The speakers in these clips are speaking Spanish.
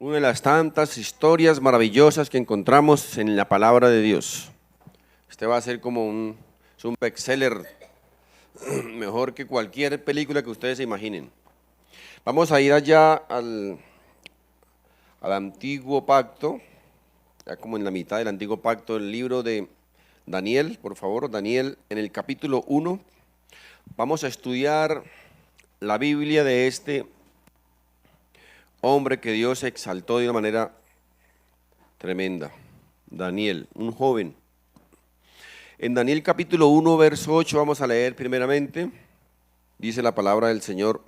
Una de las tantas historias maravillosas que encontramos en la palabra de Dios. Este va a ser como un bestseller, mejor que cualquier película que ustedes se imaginen. Vamos a ir allá al antiguo pacto, ya como en la mitad del antiguo pacto, el libro de Daniel, por favor, Daniel, en el capítulo 1. Vamos a estudiar la Biblia de este hombre que Dios exaltó de una manera tremenda. Daniel, un joven. En Daniel capítulo 1, verso 8, vamos a leer primeramente. Dice la palabra del Señor: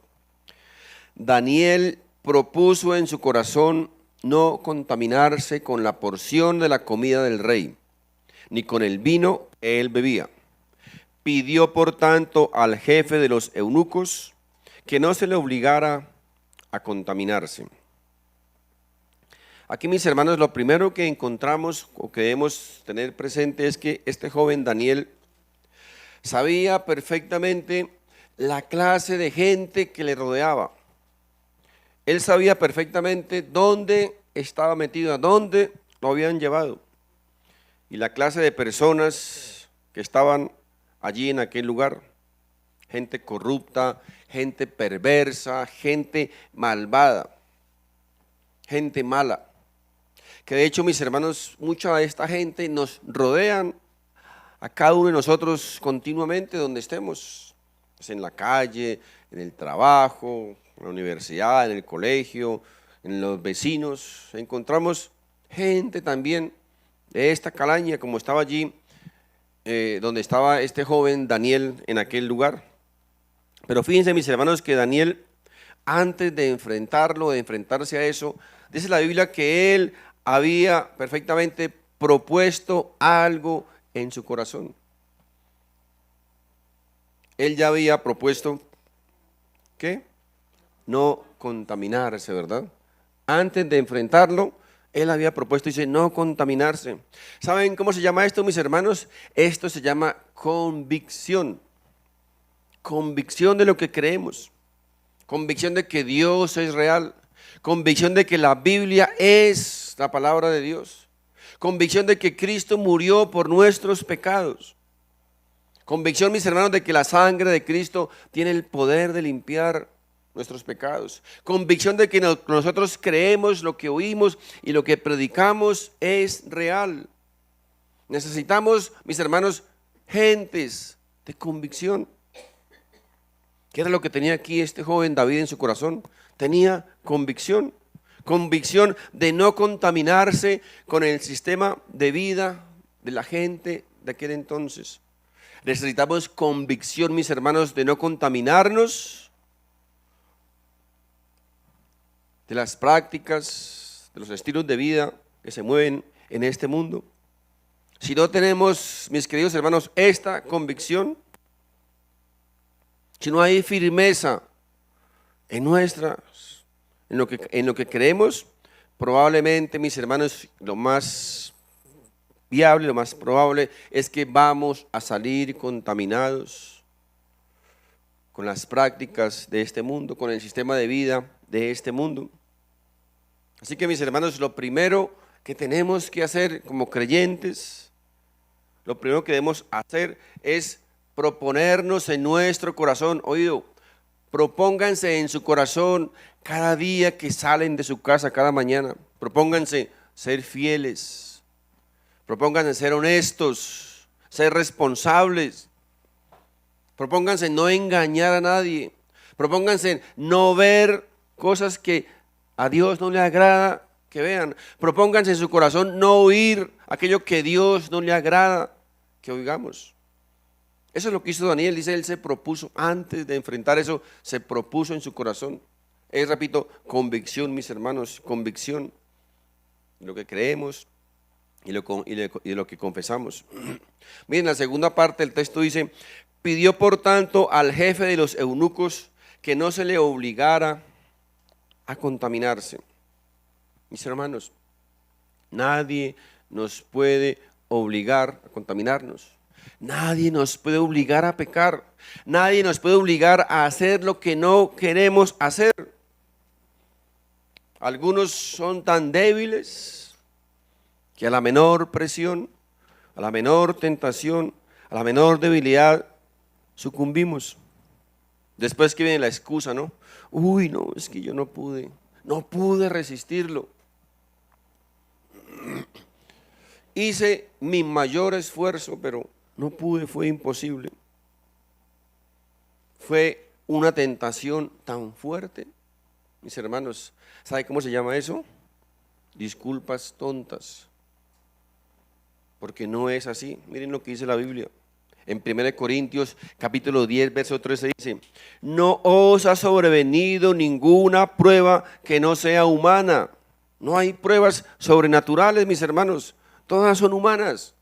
Daniel propuso en su corazón no contaminarse con la porción de la comida del rey, ni con el vino que él bebía. Pidió por tanto al jefe de los eunucos que no se le obligara a contaminarse. Aquí, mis hermanos, lo primero que encontramos o que debemos tener presente es que este joven Daniel sabía perfectamente la clase de gente que le rodeaba. Él sabía perfectamente dónde estaba metido, a dónde lo habían llevado, y la clase de personas que estaban allí en aquel lugar. Gente corrupta, gente perversa, gente malvada, gente mala. Que de hecho, mis hermanos, mucha de esta gente nos rodean a cada uno de nosotros continuamente donde estemos, pues en la calle, en el trabajo, en la universidad, en el colegio, en los vecinos. Encontramos gente también de esta calaña, como estaba allí, donde estaba este joven Daniel en aquel lugar. Pero fíjense, mis hermanos, que Daniel, antes de enfrentarse a eso, dice la Biblia que él había perfectamente propuesto algo en su corazón. Él ya había propuesto, ¿qué? No contaminarse, ¿verdad? Antes de enfrentarlo, él había propuesto, dice, no contaminarse. ¿Saben cómo se llama esto, mis hermanos? Esto se llama convicción. Convicción de lo que creemos, convicción de que Dios es real, convicción de que la Biblia es la palabra de Dios, convicción de que Cristo murió por nuestros pecados, convicción, mis hermanos, de que la sangre de Cristo tiene el poder de limpiar nuestros pecados, convicción de que nosotros creemos lo que oímos y lo que predicamos es real. Necesitamos, mis hermanos, gentes de convicción. ¿Qué era lo que tenía aquí este joven David en su corazón? Tenía convicción, convicción de no contaminarse con el sistema de vida de la gente de aquel entonces. Necesitamos convicción, mis hermanos, de no contaminarnos de las prácticas, de los estilos de vida que se mueven en este mundo. Si no tenemos, mis queridos hermanos, esta convicción, si no hay firmeza en lo que creemos, probablemente, mis hermanos, lo más viable, lo más probable es que vamos a salir contaminados con las prácticas de este mundo, con el sistema de vida de este mundo. Así que, mis hermanos, lo primero que tenemos que hacer como creyentes, lo primero que debemos hacer es proponernos en nuestro corazón, oído, propónganse en su corazón cada día que salen de su casa, cada mañana, propónganse ser fieles, propónganse ser honestos, ser responsables, propónganse no engañar a nadie, propónganse no ver cosas que a Dios no le agrada que vean, propónganse en su corazón no oír aquello que a Dios no le agrada que oigamos. Eso es lo que hizo Daniel, dice, él se propuso, antes de enfrentar eso, se propuso en su corazón. Repito, convicción, mis hermanos, convicción de lo que creemos y de lo que confesamos. Miren, la segunda parte del texto dice, pidió por tanto al jefe de los eunucos que no se le obligara a contaminarse. Mis hermanos, nadie nos puede obligar a contaminarnos. Nadie nos puede obligar a pecar. Nadie nos puede obligar a hacer lo que no queremos hacer. Algunos son tan débiles que a la menor presión, a la menor tentación, a la menor debilidad, sucumbimos. Después que viene la excusa, ¿no? Uy, no, es que yo no pude resistirlo. Hice mi mayor esfuerzo, pero no pude, fue imposible. Fue una tentación tan fuerte. Mis hermanos, ¿sabe cómo se llama eso? Disculpas tontas. Porque no es así. Miren lo que dice la Biblia. En 1 Corintios capítulo 10, verso 13 dice: no os ha sobrevenido ninguna prueba que no sea humana. No hay pruebas sobrenaturales, mis hermanos. Todas son humanas.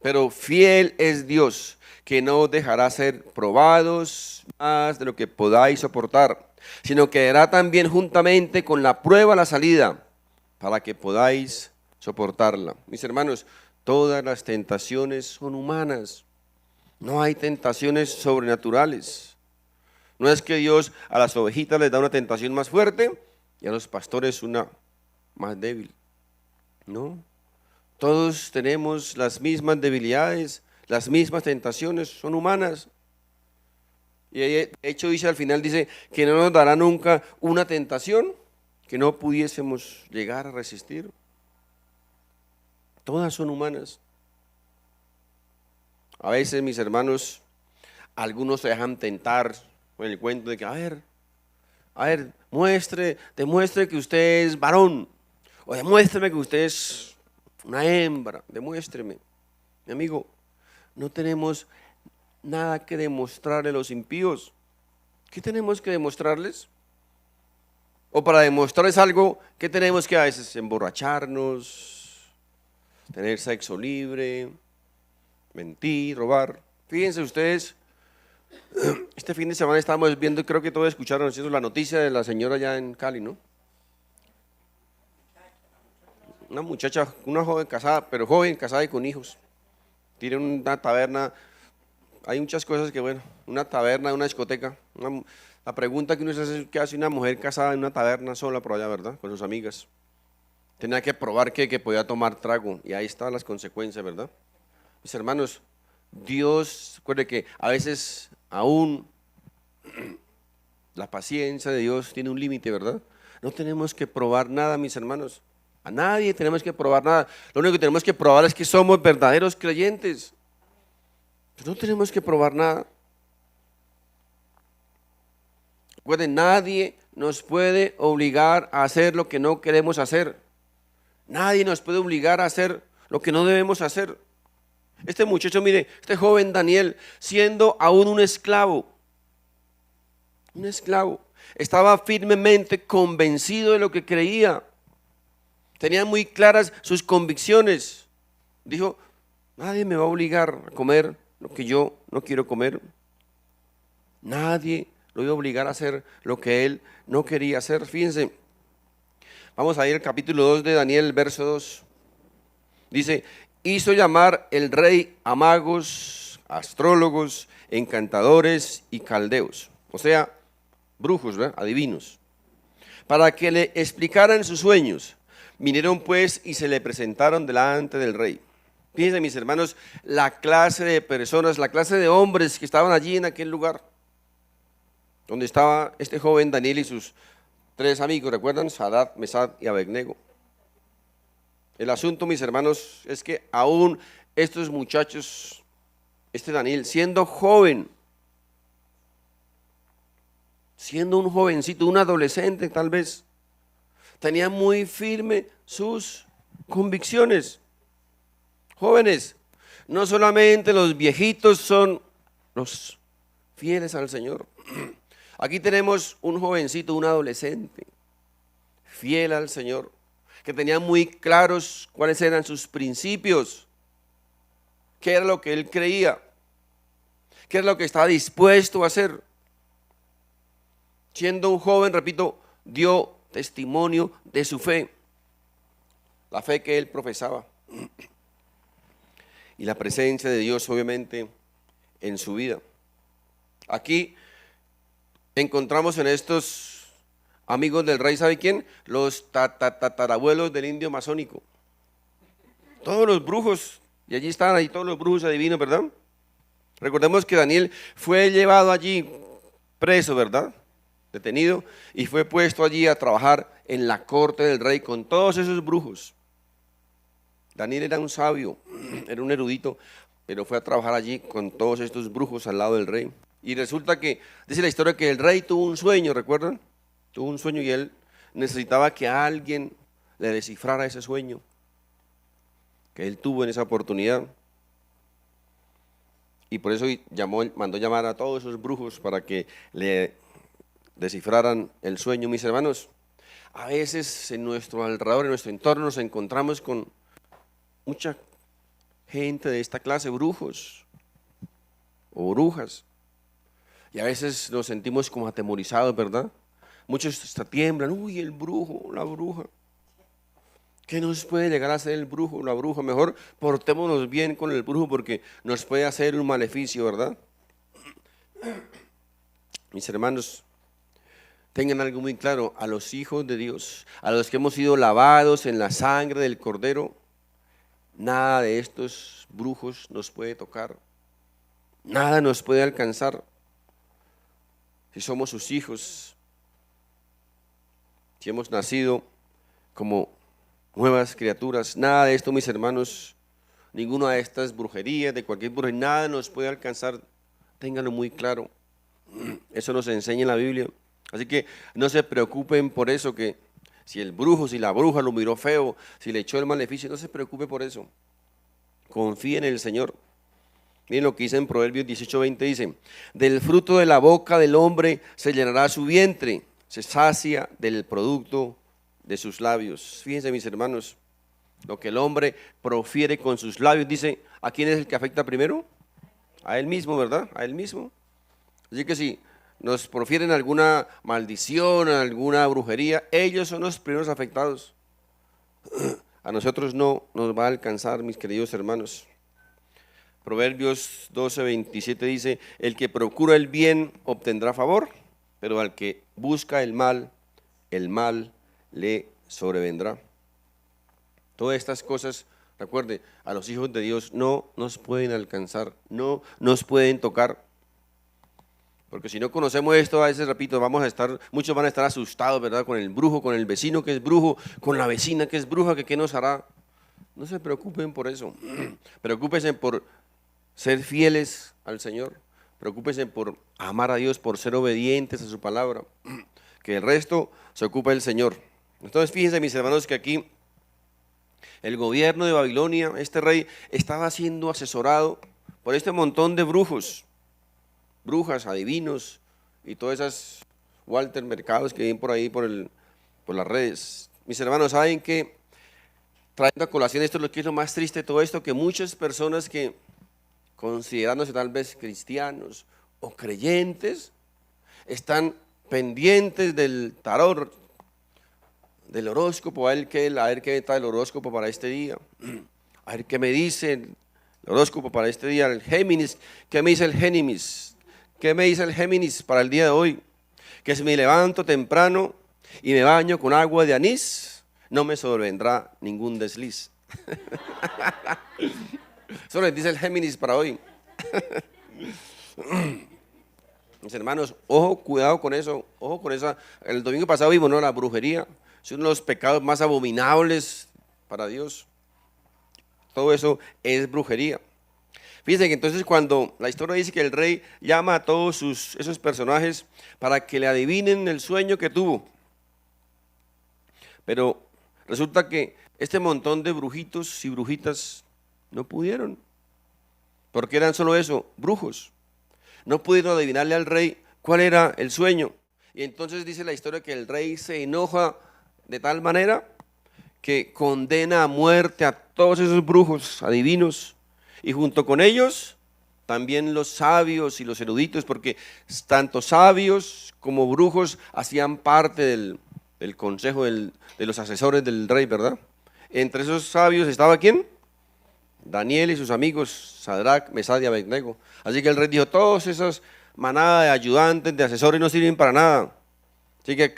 Pero fiel es Dios, que no os dejará ser probados más de lo que podáis soportar, sino que dará también juntamente con la prueba la salida, para que podáis soportarla. Mis hermanos, todas las tentaciones son humanas. No hay tentaciones sobrenaturales. No es que Dios a las ovejitas les da una tentación más fuerte y a los pastores una más débil. No. Todos tenemos las mismas debilidades, las mismas tentaciones, son humanas. Y de hecho dice al final, dice que no nos dará nunca una tentación que no pudiésemos llegar a resistir. Todas son humanas. A veces, mis hermanos, algunos se dejan tentar con el cuento de que, a ver, demuestre que usted es varón, o demuéstreme que usted es una hembra, demuéstreme. Mi amigo, no tenemos nada que demostrarle a los impíos. ¿Qué tenemos que demostrarles? O para demostrarles algo, ¿qué tenemos que a veces? Emborracharnos, tener sexo libre, mentir, robar. Fíjense ustedes, este fin de semana estábamos viendo, creo que todos escucharon la noticia de la señora allá en Cali, ¿no? Una muchacha, una joven casada, pero joven, casada y con hijos. Tiene una taberna, hay muchas cosas que, bueno, una taberna, una discoteca. La pregunta que uno se hace es: ¿qué hace una mujer casada en una taberna sola por allá, verdad? Con sus amigas. Tenía que probar que podía tomar trago, y ahí están las consecuencias, ¿verdad? Mis hermanos, Dios, recuerde que a veces aún la paciencia de Dios tiene un límite, ¿verdad? No tenemos que probar nada, mis hermanos. A nadie tenemos que probar nada. Lo único que tenemos que probar es que somos verdaderos creyentes. Pero no tenemos que probar nada. Recuerden, nadie nos puede obligar a hacer lo que no queremos hacer. Nadie nos puede obligar a hacer lo que no debemos hacer. Este muchacho, mire, este joven Daniel, siendo aún un esclavo, estaba firmemente convencido de lo que creía. Tenía muy claras sus convicciones. Dijo: nadie me va a obligar a comer lo que yo no quiero comer. Nadie lo iba a obligar a hacer lo que él no quería hacer. Fíjense, vamos a ir al capítulo 2 de Daniel, verso 2. Dice: hizo llamar el rey a magos, astrólogos, encantadores y caldeos, o sea, brujos, ¿verdad? Adivinos, para que le explicaran sus sueños. Vinieron pues y se le presentaron delante del rey. Fíjense, mis hermanos, la clase de personas, la clase de hombres que estaban allí en aquel lugar, donde estaba este joven Daniel y sus 3 amigos, ¿recuerdan? Sadrach, Mesach y Abednego. El asunto, mis hermanos, es que aún estos muchachos, este Daniel, siendo joven, siendo un jovencito, un adolescente tal vez, tenía muy firme sus convicciones. Jóvenes, no solamente los viejitos son los fieles al Señor. Aquí tenemos un jovencito, un adolescente, fiel al Señor, que tenía muy claros cuáles eran sus principios, qué era lo que él creía, qué era lo que estaba dispuesto a hacer. Siendo un joven, repito, dio testimonio de su fe, la fe que él profesaba, y la presencia de Dios obviamente en su vida. Aquí encontramos en estos amigos del rey, ¿sabe quién? Los tatarabuelos del indio masónico. Todos los brujos, y allí estaban ahí todos los brujos adivinos, ¿verdad? Recordemos que Daniel fue llevado allí preso, ¿verdad? Detenido, y fue puesto allí a trabajar en la corte del rey con todos esos brujos. Daniel era un sabio, era un erudito, pero fue a trabajar allí con todos estos brujos al lado del rey. Y resulta que, dice la historia que el rey tuvo un sueño, ¿recuerdan? Tuvo un sueño y él necesitaba que alguien le descifrara ese sueño que él tuvo en esa oportunidad. Y por eso mandó llamar a todos esos brujos para que le descifraran el sueño. Mis hermanos, a veces en nuestro alrededor, en nuestro entorno, nos encontramos con mucha gente de esta clase, brujos o brujas. Y a veces nos sentimos como atemorizados, ¿verdad? Muchos hasta tiemblan, uy, el brujo, la bruja. ¿Qué nos puede llegar a hacer el brujo o la bruja? Mejor portémonos bien con el brujo porque nos puede hacer un maleficio, ¿verdad? Mis hermanos, tengan algo muy claro, a los hijos de Dios, a los que hemos sido lavados en la sangre del Cordero, nada de estos brujos nos puede tocar, nada nos puede alcanzar. Si somos sus hijos, si hemos nacido como nuevas criaturas, nada de esto, mis hermanos, ninguna de estas brujerías, de cualquier brujería, nada nos puede alcanzar, ténganlo muy claro, eso nos enseña en la Biblia. Así que no se preocupen por eso, que si el brujo, si la bruja lo miró feo, si le echó el maleficio, no se preocupe por eso, confíe en el Señor. Miren lo que dice en Proverbios 18:20, dice, del fruto de la boca del hombre se llenará su vientre, se sacia del producto de sus labios. Fíjense, mis hermanos, lo que el hombre profiere con sus labios, dice, ¿a quién es el que afecta primero? A él mismo, ¿verdad? A él mismo. Así que si nos profieren alguna maldición, alguna brujería, ellos son los primeros afectados. A nosotros no nos va a alcanzar, mis queridos hermanos. Proverbios 12:27 dice, el que procura el bien obtendrá favor, pero al que busca el mal le sobrevendrá. Todas estas cosas, recuerde, a los hijos de Dios no nos pueden alcanzar, no nos pueden tocar. Porque si no conocemos esto, a veces, repito, muchos van a estar asustados, ¿verdad? Con el brujo, con el vecino que es brujo, con la vecina que es bruja, que qué nos hará. No se preocupen por eso. Preocúpense por ser fieles al Señor. Preocúpense por amar a Dios, por ser obedientes a su palabra. Que el resto se ocupe el Señor. Entonces, fíjense, mis hermanos, que aquí el gobierno de Babilonia, este rey, estaba siendo asesorado por este montón de brujos, brujas, adivinos y todas esas Walter Mercados que vienen por ahí por las redes. Mis hermanos, ¿saben qué? Trayendo a colación esto, lo que es lo más triste de todo esto, que muchas personas que considerándose tal vez cristianos o creyentes, están pendientes del tarot, del horóscopo, a ver qué trae el horóscopo para este día, a ver qué me dice el horóscopo para este día, el Géminis, qué me dice el Géminis, qué me dice el Géminis para el día de hoy, que si me levanto temprano y me baño con agua de anís, no me sobrevendrá ningún desliz. Eso les dice el Géminis para hoy. Mis hermanos, ojo, cuidado con eso, ojo con esa. El domingo pasado vimos, ¿no? La brujería es uno de los pecados más abominables para Dios. Todo eso es brujería. Fíjense que entonces cuando la historia dice que el rey llama a todos esos personajes para que le adivinen el sueño que tuvo. Pero resulta que este montón de brujitos y brujitas no pudieron, porque eran solo eso, brujos. No pudieron adivinarle al rey cuál era el sueño. Y entonces dice la historia que el rey se enoja de tal manera que condena a muerte a todos esos brujos adivinos, y junto con ellos también los sabios y los eruditos, porque tanto sabios como brujos hacían parte del consejo de los asesores del rey, ¿verdad? Entre esos sabios estaba ¿quién? Daniel y sus amigos, Sadrach, Mesad y Abednego. Así que el rey dijo, todos esos manadas de ayudantes, de asesores no sirven para nada. Así que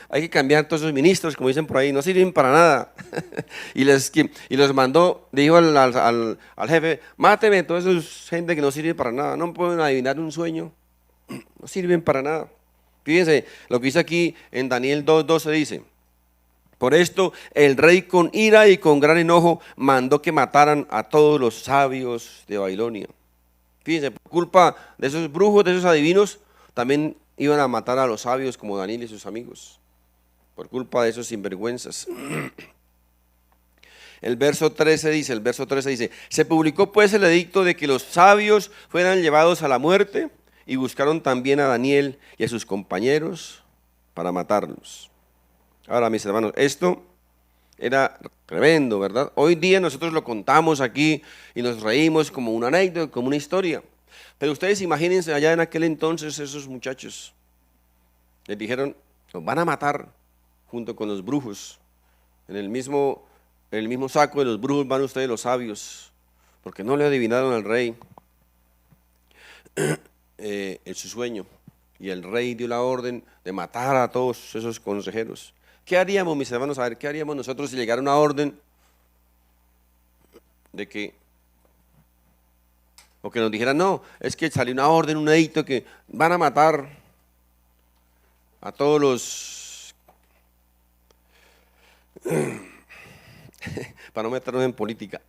hay que cambiar todos esos ministros, como dicen por ahí, no sirven para nada. y los mandó, dijo al jefe, máteme toda esa gente que no sirve para nada, no pueden adivinar un sueño, no sirven para nada. Fíjense, lo que dice aquí en Daniel 2:12 dice, por esto el rey con ira y con gran enojo mandó que mataran a todos los sabios de Babilonia. Fíjense, por culpa de esos brujos, de esos adivinos, también iban a matar a los sabios como Daniel y sus amigos, por culpa de esos sinvergüenzas. El verso 13 dice, se publicó pues el edicto de que los sabios fueran llevados a la muerte y buscaron también a Daniel y a sus compañeros para matarlos. Ahora, mis hermanos, esto era tremendo, ¿verdad? Hoy día nosotros lo contamos aquí y nos reímos como una anécdota, como una historia. Pero ustedes imagínense allá en aquel entonces esos muchachos. Les dijeron, los van a matar junto con los brujos. En el mismo saco de los brujos van ustedes los sabios, porque no le adivinaron al rey en su sueño. Y el rey dio la orden de matar a todos esos consejeros. ¿Qué haríamos, mis hermanos? A ver, ¿qué haríamos nosotros si llegara una orden de que, o que nos dijeran, no, es que salió una orden, un edicto que van a matar a todos los, para no meternos en política,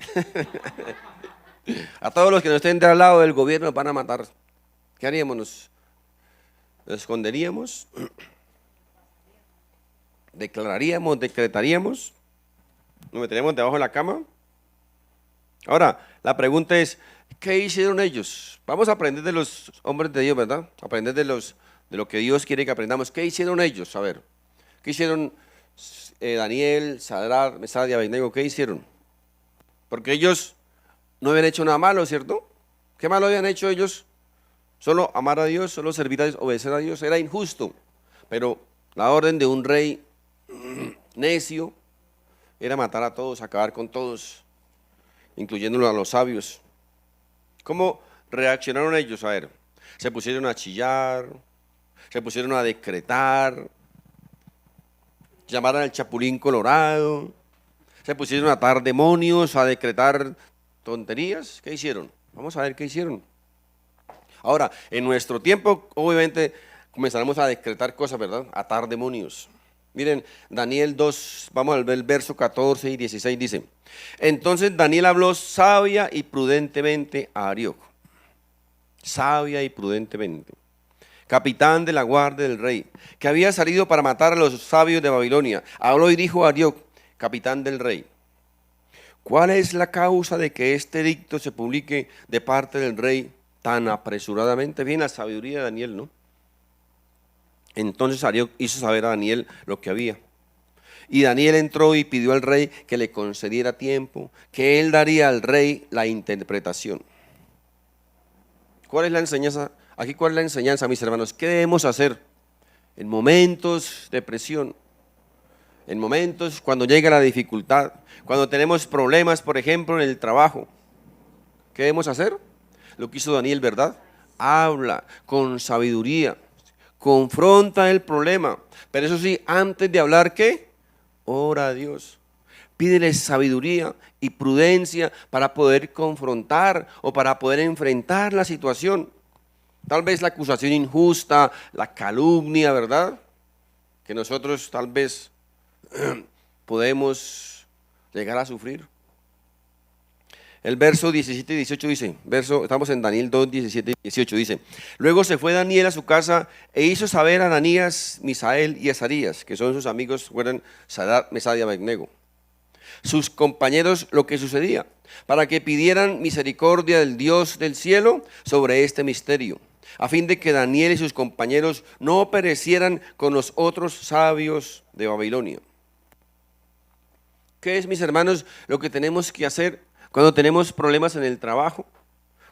a todos los que no estén del lado del gobierno los van a matar? ¿Qué haríamos? ¿Nos esconderíamos? ¿Declararíamos, decretaríamos? ¿Nos meteríamos debajo de la cama? Ahora, la pregunta es, ¿qué hicieron ellos? Vamos a aprender de los hombres de Dios, ¿verdad? Aprender de lo que Dios quiere que aprendamos. ¿Qué hicieron ellos? A ver, ¿qué hicieron Daniel, Sadrach, Mesach y Abednego? ¿Qué hicieron? Porque ellos no habían hecho nada malo, ¿cierto? ¿Qué malo habían hecho ellos? Solo amar a Dios, solo servir a Dios, obedecer a Dios. Era injusto, pero la orden de un rey necio era matar a todos, acabar con todos, incluyéndolo a los sabios. ¿Cómo reaccionaron ellos? A ver, se pusieron a chillar, se pusieron a decretar, llamaron al chapulín colorado, se pusieron a atar demonios, a decretar tonterías. ¿Qué hicieron? Vamos a ver qué hicieron. Ahora, en nuestro tiempo, obviamente, comenzaremos a decretar cosas, ¿verdad? Atar demonios. Miren, Daniel 2, vamos al ver el verso 14 y 16, dice, entonces Daniel habló sabia y prudentemente a Arioc, sabia y prudentemente, capitán de la guardia del rey, que había salido para matar a los sabios de Babilonia. Habló y dijo a Arioc, capitán del rey, ¿cuál es la causa de que este edicto se publique de parte del rey tan apresuradamente? Bien, la sabiduría de Daniel, ¿no? Entonces Arioc hizo saber a Daniel lo que había. Y Daniel entró y pidió al rey que le concediera tiempo, que él daría al rey la interpretación. ¿Cuál es la enseñanza? Aquí, ¿cuál es la enseñanza, mis hermanos? ¿Qué debemos hacer en momentos de presión? En momentos cuando llega la dificultad, cuando tenemos problemas, por ejemplo, en el trabajo. ¿Qué debemos hacer? Lo que hizo Daniel, ¿verdad? Habla con sabiduría. Confronta el problema, pero eso sí, antes de hablar, ¿qué? Ora a Dios, pídele sabiduría y prudencia para poder confrontar o para poder enfrentar la situación. Tal vez la acusación injusta, la calumnia, ¿verdad? Que nosotros tal vez podemos llegar a sufrir. El verso 17 y 18 dice, estamos en Daniel 2, 17 y 18, dice, luego se fue Daniel a su casa e hizo saber a Ananías, Misael y Azarías, que son sus amigos, fueron Sadrach, Mesach y Abednego, sus compañeros, lo que sucedía, para que pidieran misericordia del Dios del cielo sobre este misterio, a fin de que Daniel y sus compañeros no perecieran con los otros sabios de Babilonia. ¿Qué es, mis hermanos, lo que tenemos que hacer cuando tenemos problemas en el trabajo?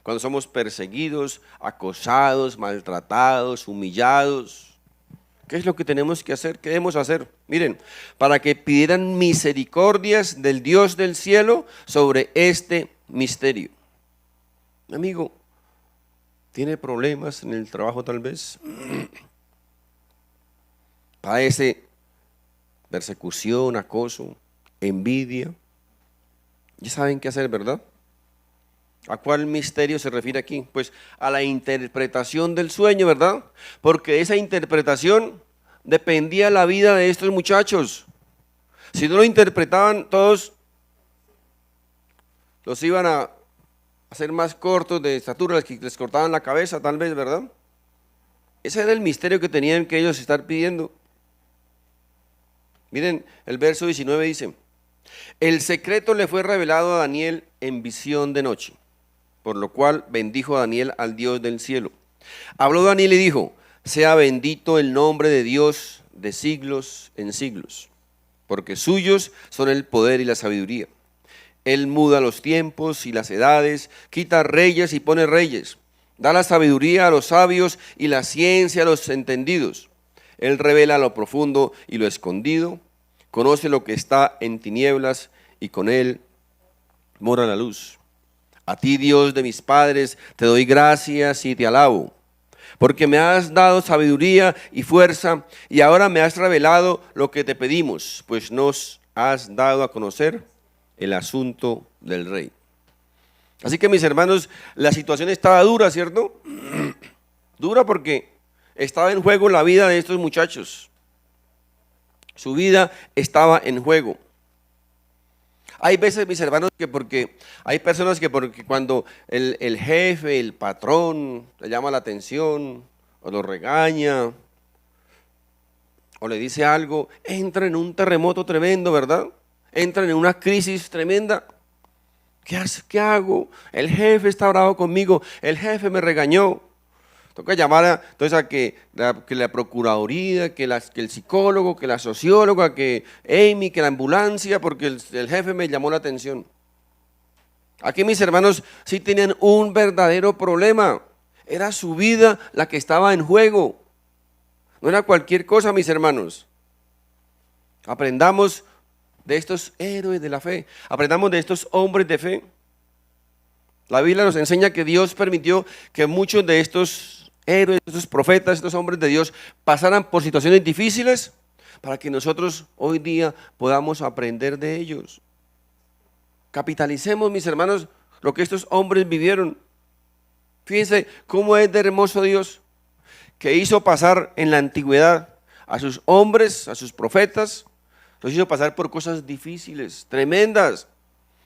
Cuando somos perseguidos, acosados, maltratados, humillados. ¿Qué es lo que tenemos que hacer? ¿Qué debemos hacer? Miren, para que pidieran misericordias del Dios del cielo sobre este misterio. Amigo, ¿tiene problemas en el trabajo tal vez? padece persecución, acoso, envidia. Ya saben qué hacer, ¿verdad? ¿A cuál misterio se refiere aquí? Pues a la interpretación del sueño, ¿verdad? Porque de esa interpretación dependía la vida de estos muchachos. Si no lo interpretaban, todos los iban a hacer más cortos de estatura, les cortaban la cabeza tal vez, ¿verdad? Ese era el misterio que tenían que ellos estar pidiendo. Miren, el verso 19 dice: el secreto le fue revelado a Daniel en visión de noche, por lo cual bendijo Daniel al Dios del cielo. Habló Daniel y dijo: sea bendito el nombre de Dios de siglos en siglos, porque suyos son el poder y la sabiduría. Él muda los tiempos y las edades, quita reyes y pone reyes, da la sabiduría a los sabios y la ciencia a los entendidos. Él revela lo profundo y lo escondido, conoce lo que está en tinieblas y con él mora la luz. A ti, Dios de mis padres, te doy gracias y te alabo, porque me has dado sabiduría y fuerza, y ahora me has revelado lo que te pedimos, pues nos has dado a conocer el asunto del rey. Así que, mis hermanos, la situación estaba dura, ¿cierto? Dura porque estaba en juego la vida de estos muchachos. Su vida estaba en juego. Hay veces, mis hermanos, hay personas que porque cuando el jefe, el patrón, le llama la atención o lo regaña o le dice algo, entra en un terremoto tremendo, ¿verdad? Entran en una crisis tremenda. ¿Qué hago? El jefe está bravo conmigo, el jefe me regañó. Toca llamar entonces a que la procuraduría, que el psicólogo, que la socióloga, que Amy, que la ambulancia, porque el jefe me llamó la atención. Aquí, mis hermanos, sí tenían un verdadero problema. Era su vida la que estaba en juego. No era cualquier cosa, mis hermanos. Aprendamos de estos héroes de la fe. Aprendamos de estos hombres de fe. La Biblia nos enseña que Dios permitió que muchos de estos héroes, estos profetas, estos hombres de Dios pasaran por situaciones difíciles para que nosotros hoy día podamos aprender de ellos. Capitalicemos, mis hermanos, lo que estos hombres vivieron. Fíjense cómo es de hermoso Dios, que hizo pasar en la antigüedad a sus hombres, a sus profetas, los hizo pasar por cosas difíciles, tremendas.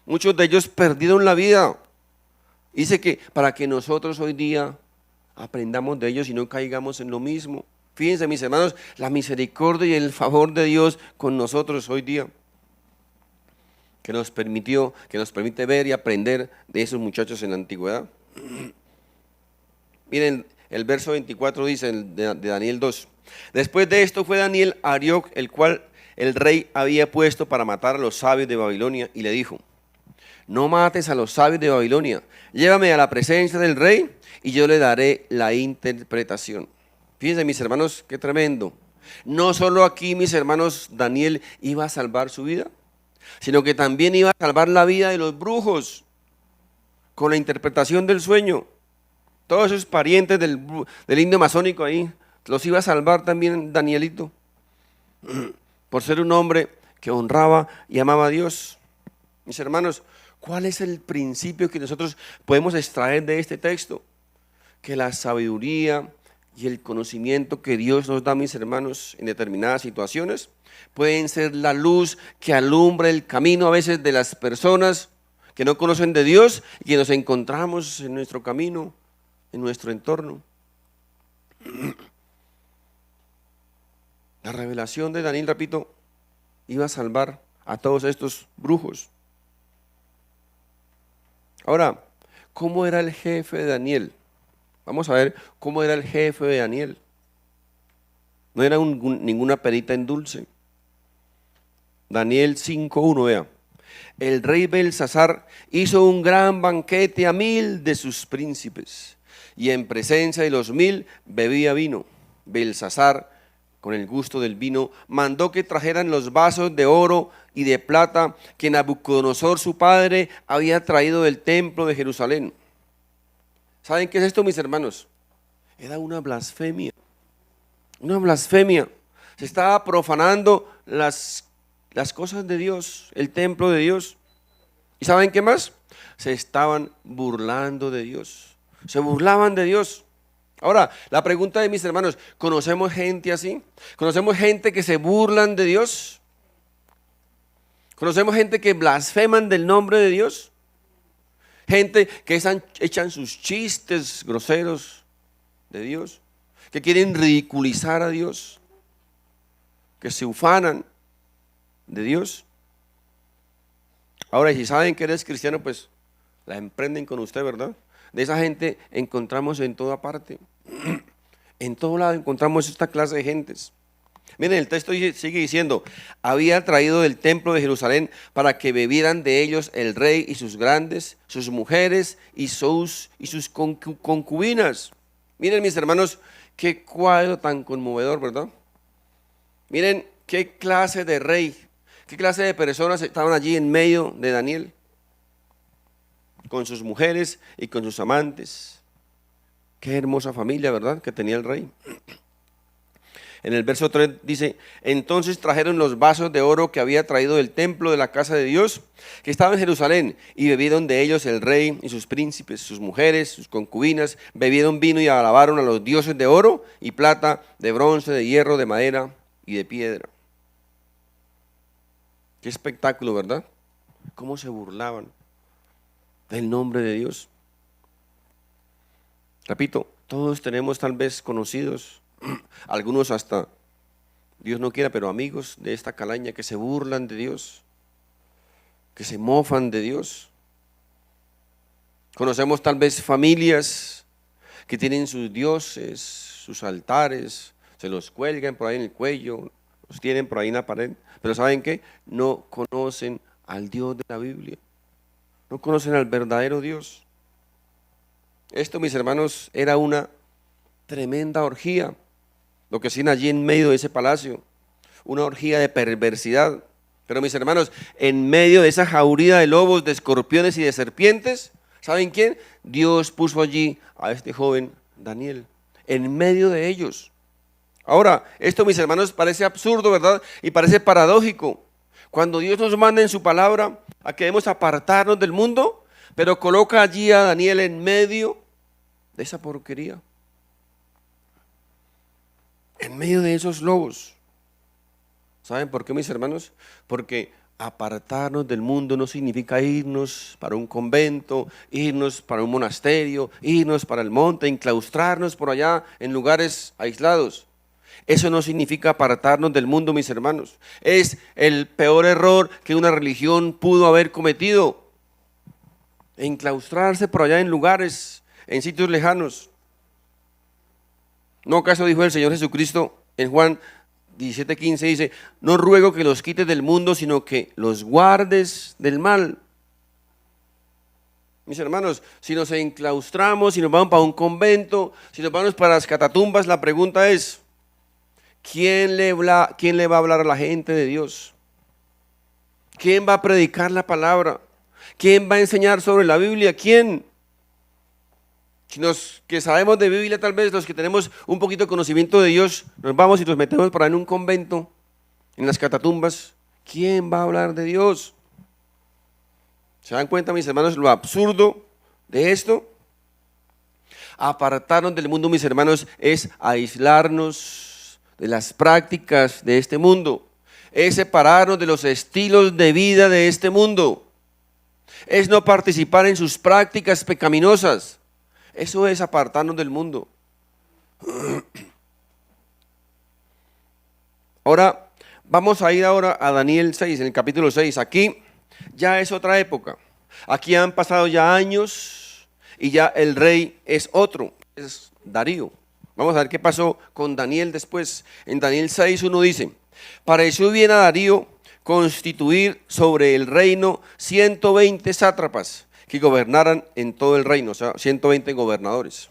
Muchos de ellos perdieron la vida. Dice que para que nosotros hoy día aprendamos de ellos y no caigamos en lo mismo. Fíjense, mis hermanos, la misericordia y el favor de Dios con nosotros hoy día, que nos permite ver y aprender de esos muchachos en la antigüedad. Miren, el verso 24 dice de Daniel 2. Después de esto fue Daniel a Arioc, el cual el rey había puesto para matar a los sabios de Babilonia, y le dijo: no mates a los sabios de Babilonia, llévame a la presencia del rey y yo le daré la interpretación. Fíjense, mis hermanos, qué tremendo. No solo aquí, mis hermanos, Daniel iba a salvar su vida, sino que también iba a salvar la vida de los brujos con la interpretación del sueño. Todos esos parientes del indio masónico ahí, los iba a salvar también Danielito, por ser un hombre que honraba y amaba a Dios. Mis hermanos, ¿cuál es el principio que nosotros podemos extraer de este texto? Que la sabiduría y el conocimiento que Dios nos da, mis hermanos, en determinadas situaciones, pueden ser la luz que alumbra el camino a veces de las personas que no conocen de Dios y que nos encontramos en nuestro camino, en nuestro entorno. La revelación de Daniel, repito, iba a salvar a todos estos brujos. Ahora, ¿cómo era el jefe de Daniel? Vamos a ver cómo era el jefe de Daniel. No era ninguna perita en dulce. Daniel 5:1, vea. El rey Belsasar hizo un gran banquete a 1000 de sus príncipes, y en presencia de los 1000 bebía vino. Belsasar, con el gusto del vino, mandó que trajeran los vasos de oro y de plata que Nabucodonosor su padre había traído del templo de Jerusalén. ¿Saben qué es esto, mis hermanos? Era una blasfemia. Una blasfemia. Se estaba profanando las cosas de Dios, el templo de Dios. ¿Y saben qué más? Se estaban burlando de Dios. Se burlaban de Dios. Ahora, la pregunta de mis hermanos, ¿conocemos gente así? ¿Conocemos gente que se burlan de Dios? ¿Conocemos gente que blasfeman del nombre de Dios? Gente que echan sus chistes groseros de Dios, que quieren ridiculizar a Dios, que se ufanan de Dios. Ahora, y si saben que eres cristiano, pues la emprenden con usted, ¿verdad? De esa gente encontramos en toda parte. En todo lado encontramos esta clase de gentes. Miren, el texto sigue diciendo, había traído del templo de Jerusalén para que bebieran de ellos el rey y sus grandes, sus mujeres y sus concubinas. Miren, mis hermanos, qué cuadro tan conmovedor, ¿verdad? Miren qué clase de rey, qué clase de personas estaban allí en medio de Daniel, con sus mujeres y con sus amantes. Qué hermosa familia, ¿verdad?, que tenía el rey. En el verso 3 dice, entonces trajeron los vasos de oro que había traído del templo de la casa de Dios, que estaba en Jerusalén, y bebieron de ellos el rey y sus príncipes, sus mujeres, sus concubinas, bebieron vino y alabaron a los dioses de oro y plata, de bronce, de hierro, de madera y de piedra. Qué espectáculo, ¿verdad? Cómo se burlaban del nombre de Dios. Repito, todos tenemos tal vez conocidos, algunos hasta, Dios no quiera, pero amigos de esta calaña que se burlan de Dios, que se mofan de Dios. Conocemos tal vez familias que tienen sus dioses, sus altares, se los cuelgan por ahí en el cuello, los tienen por ahí en la pared, pero ¿saben qué? No conocen al Dios de la Biblia, no conocen al verdadero Dios. Esto, mis hermanos, era una tremenda orgía, lo que hacían allí en medio de ese palacio, una orgía de perversidad. Pero mis hermanos, en medio de esa jauría de lobos, de escorpiones y de serpientes, ¿saben quién? Dios puso allí a este joven Daniel, en medio de ellos. Ahora, esto, mis hermanos, parece absurdo, ¿verdad? Y parece paradójico. Cuando Dios nos manda en su palabra a que debemos apartarnos del mundo, pero coloca allí a Daniel en medio de esa porquería, en medio de esos lobos. ¿Saben por qué, mis hermanos? Porque apartarnos del mundo no significa irnos para un convento, irnos para un monasterio, irnos para el monte, enclaustrarnos por allá en lugares aislados. Eso no significa apartarnos del mundo, mis hermanos. Es el peor error que una religión pudo haber cometido. Enclaustrarse por allá en lugares, en sitios lejanos. ¿No acaso dijo el Señor Jesucristo en Juan 17:15? Dice, no ruego que los quites del mundo, sino que los guardes del mal. Mis hermanos, si nos enclaustramos, si nos vamos para un convento, si nos vamos para las catatumbas, la pregunta es, ¿quién le va a hablar a la gente de Dios? ¿Quién va a predicar la palabra? ¿Quién va a enseñar sobre la Biblia? ¿Quién? Los que sabemos de Biblia, tal vez los que tenemos un poquito de conocimiento de Dios, nos vamos y nos metemos para en un convento, en las catatumbas. ¿Quién va a hablar de Dios? ¿Se dan cuenta, mis hermanos, lo absurdo de esto? Apartarnos del mundo, mis hermanos, es aislarnos de las prácticas de este mundo, es separarnos de los estilos de vida de este mundo, es no participar en sus prácticas pecaminosas. Eso es apartarnos del mundo. Ahora, vamos a ir ahora a Daniel 6, en el capítulo 6. Aquí ya es otra época. Aquí han pasado ya años y ya el rey es otro, es Darío. Vamos a ver qué pasó con Daniel después. En Daniel 6:1 dice, pareció bien a Darío constituir sobre el reino 120 sátrapas que gobernaran en todo el reino, o sea, 120 gobernadores.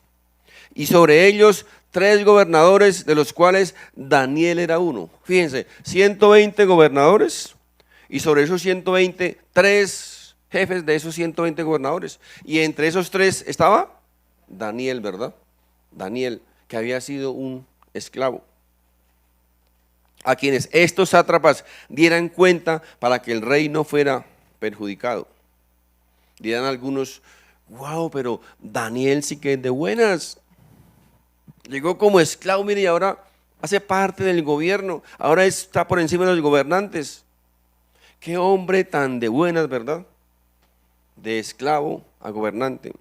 Y sobre ellos 3 gobernadores, de los cuales Daniel era uno. Fíjense, 120 gobernadores y sobre esos 120, 3 jefes de esos 120 gobernadores. Y entre esos 3 estaba Daniel, ¿verdad? Daniel, que había sido un esclavo. a quienes estos sátrapas dieran cuenta para que el rey no fuera perjudicado. Dirán algunos, wow, pero Daniel sí que es de buenas. Llegó como esclavo, mire, y ahora hace parte del gobierno, ahora está por encima de los gobernantes. Qué hombre tan de buenas, ¿verdad? De esclavo a gobernante.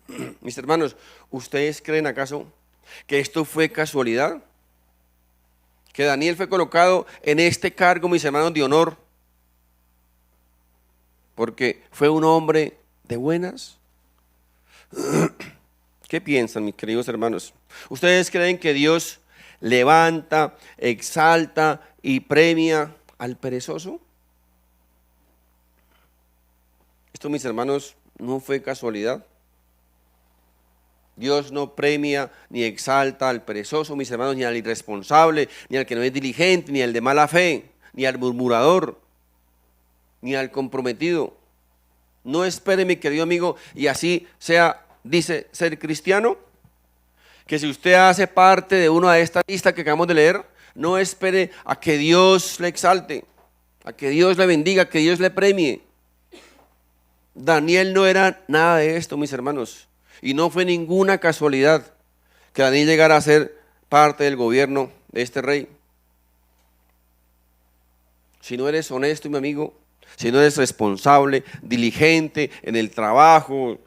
Mis hermanos, ¿ustedes creen acaso que esto fue casualidad? Que Daniel fue colocado en este cargo, mis hermanos, de honor, porque fue un hombre de buenas. ¿Qué piensan, mis queridos hermanos? ¿Ustedes creen que Dios levanta, exalta y premia al perezoso? Esto, mis hermanos, no fue casualidad. Dios no premia ni exalta al perezoso, mis hermanos, ni al irresponsable, ni al que no es diligente, ni al de mala fe, ni al murmurador, ni al comprometido. No espere, mi querido amigo, y así sea, dice ser cristiano, que si usted hace parte de una de esta lista que acabamos de leer, no espere a que Dios le exalte, a que Dios le bendiga, a que Dios le premie. Daniel no era nada de esto, mis hermanos, y no fue ninguna casualidad que Daniel llegara a ser parte del gobierno de este rey. Si no eres honesto, mi amigo, si no eres responsable, diligente en el trabajo,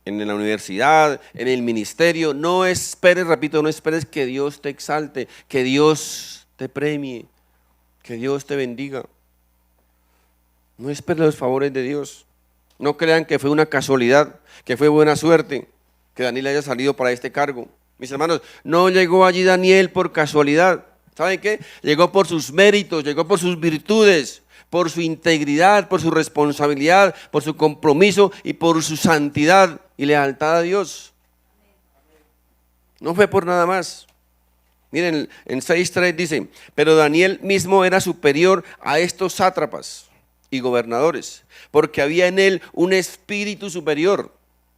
en la universidad, en el ministerio, no esperes, repito, no esperes que Dios te exalte, que Dios te premie, que Dios te bendiga. No esperes los favores de Dios. No crean que fue una casualidad, que fue buena suerte que Daniel haya salido para este cargo. Mis hermanos, no llegó allí Daniel por casualidad. ¿Saben qué? Llegó por sus méritos, llegó por sus virtudes, por su integridad, por su responsabilidad, por su compromiso y por su santidad y lealtad a Dios. No fue por nada más. Miren, en 6:3 dice, pero Daniel mismo era superior a estos sátrapas y gobernadores, porque había en él un espíritu superior,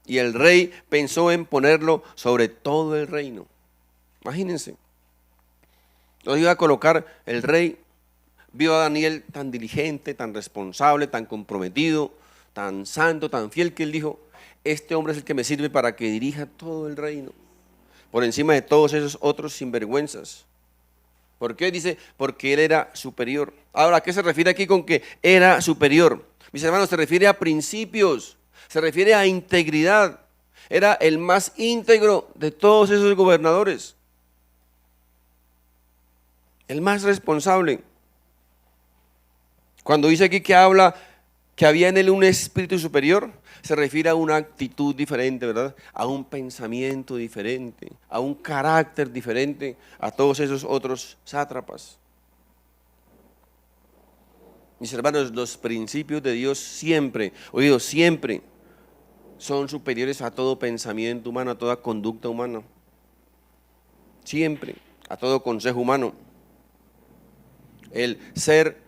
y el rey pensó en ponerlo sobre todo el reino. Imagínense, lo iba a colocar el rey. Vio a Daniel tan diligente, tan responsable, tan comprometido, tan santo, tan fiel, que él dijo, este hombre es el que me sirve para que dirija todo el reino, por encima de todos esos otros sinvergüenzas. ¿Por qué? Dice, porque él era superior. Ahora, ¿a qué se refiere aquí con que era superior? Mis hermanos, se refiere a principios, se refiere a integridad. Era el más íntegro de todos esos gobernadores, el más responsable. Cuando dice aquí que habla que había en él un espíritu superior, se refiere a una actitud diferente, ¿verdad? A un pensamiento diferente, a un carácter diferente a todos esos otros sátrapas. Mis hermanos, los principios de Dios siempre, oído, siempre son superiores a todo pensamiento humano, a toda conducta humana. Siempre, a todo consejo humano. El ser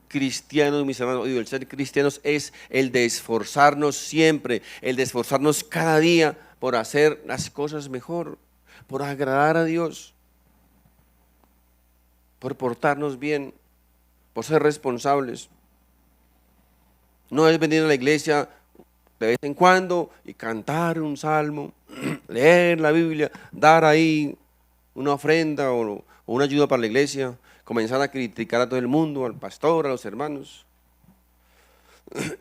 cristianos, mis hermanos, el ser cristianos es el de esforzarnos siempre, el de esforzarnos cada día por hacer las cosas mejor, por agradar a Dios, por portarnos bien, por ser responsables. No es venir a la iglesia de vez en cuando y cantar un salmo, leer la Biblia, dar ahí una ofrenda o una ayuda para la iglesia, comenzar a criticar a todo el mundo, al pastor, a los hermanos.